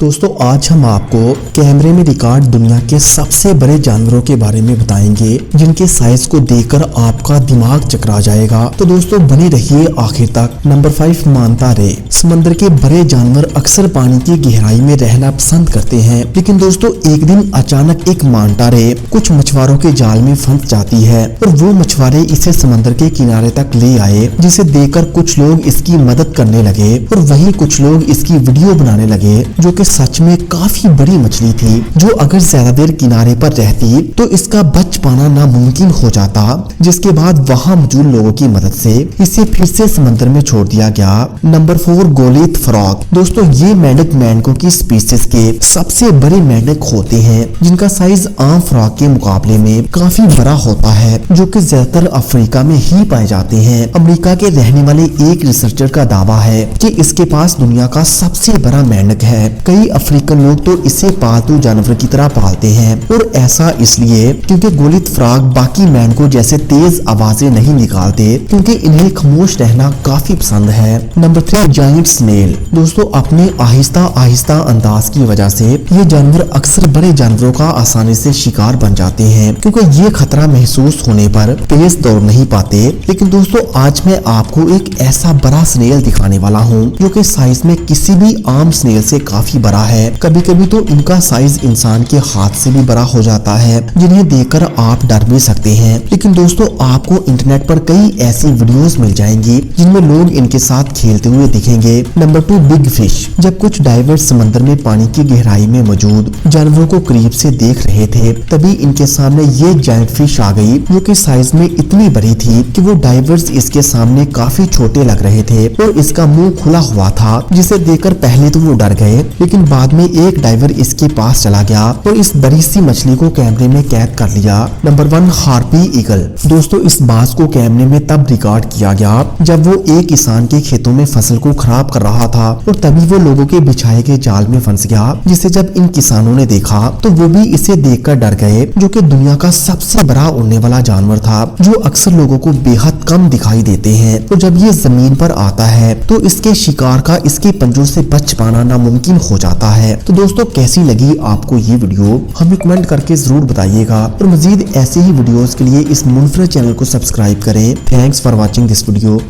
दोस्तों आज हम आपको कैमरे में रिकॉर्ड दुनिया के सबसे बड़े जानवरों के बारे में बताएंगे जिनके साइज को देखकर आपका दिमाग चकरा जाएगा। तो दोस्तों बने रहिए आखिर तक। नंबर 5 मांता रे। समंदर के बड़े जानवर अक्सर पानी की गहराई में रहना पसंद करते हैं, लेकिन दोस्तों एक दिन अचानक एक मांता रे कुछ मछुआरों के जाल में फंस जाती है और वो मछुआरे इसे समंदर के किनारे तक ले आए, जिसे देखकर कुछ लोग इसकी मदद करने लगे और वहीं कुछ लोग इसकी वीडियो बनाने लगे, जो कि सच में काफी बड़ी मछली थी जो अगर ज्यादा देर किनारे पर रहती तो इसका बच पाना नामुमकिन हो जाता। जिसके बाद वहां मौजूद लोगों की मदद से इसे फिर से समंदर में छोड़ दिया गया। Number 4 Goliath frog. दोस्तों ये मेंढक मेंढकों की स्पीसीज के सबसे बड़े मेंढक होते हैं, जिनका साइज आम फ्रॉग के मुकाबले में काफी बड़ा होता है, जो कि ज्यादातर अफ्रीका में ही पाए जाते हैं। अमेरिका के रहने वाले एक रिसर्चर का दावा है कि इसके पास दुनिया का सबसे बड़ा मेंढक है। कई अफ्रीकन लोग तो इसे पालतू जानवर की तरह पालते हैं, और ऐसा इसलिए क्योंकि गोलित फ्रॉग बाकी मेंढकों जैसे तेज आवाजें नहीं निकालते, क्योंकि इन्हें खामोश रहना काफी पसंद है। Number 3 giant snail. दोस्तों अपने आहिस्ता आहिस्ता अंदाज की वजह से ये जानवर अक्सर बड़े जानवरों का आसानी से शिकार बन जाते हैं, क्योंकि ये खतरा महसूस होने पर तेज दौड़ नहीं पाते। लेकिन दोस्तों आज मैं आपको एक ऐसा बड़ा स्नेल दिखाने वाला हूँ जो कि साइज में किसी भी आम स्नेल से काफी बड़ा है। कभी कभी तो इनका साइज इंसान के हाथ से भी बड़ा हो जाता है, जिन्हें देखकर आप डर भी सकते हैं। लेकिन दोस्तों आपको इंटरनेट पर कई ऐसी वीडियोस मिल जाएंगी जिनमें लोग इनके साथ खेलते हुए दिखेंगे। Number 2 big fish. जब कुछ डाइवर्स समंदर में पानी की गहराई में मौजूद जानवरों को करीब से देख रहे थे, तभी इनके सामने ये जायंट फिश आ गई, जो कि साइज में इतनी बड़ी थी कि वो डाइवर्स इसके सामने काफी छोटे लग रहे थे और इसका मुंह खुला हुआ था, जिसे देखकर पहले तो वो डर गए, लेकिन बाद में एक डाइवर इसके पास चला गया और इस बड़ी सी मछली को कैमरे में कैद कर लिया। Number 1 harpy eagle. दोस्तों इस बाज को कैमरे में तब रिकॉर्ड किया गया जब वो एक किसान के खेतों में फसल को खराब कर रहा था, और तभी वो लोगों के बिछाए गए जाल में फंस गया, जिसे जब इन किसानों ने देखा तो वो भी इसे देखकर डर गए, जो कि दुनिया का सबसे बड़ा उड़ने वाला जानवर था, जो अक्सर लोगों को बेहद कम दिखाई देते हैं। तो जब ये जमीन पर आता है तो इसके शिकार का इसके पंजों से बच पाना नामुमकिन हो जाता है। तो दोस्तों कैसी लगी आपको ये वीडियो, हमें कमेंट करके जरूर बताइएगा, और मजीद ऐसे ही वीडियोस के लिए इस मुनफरद चैनल को सब्सक्राइब करें। Thanks for watching this video.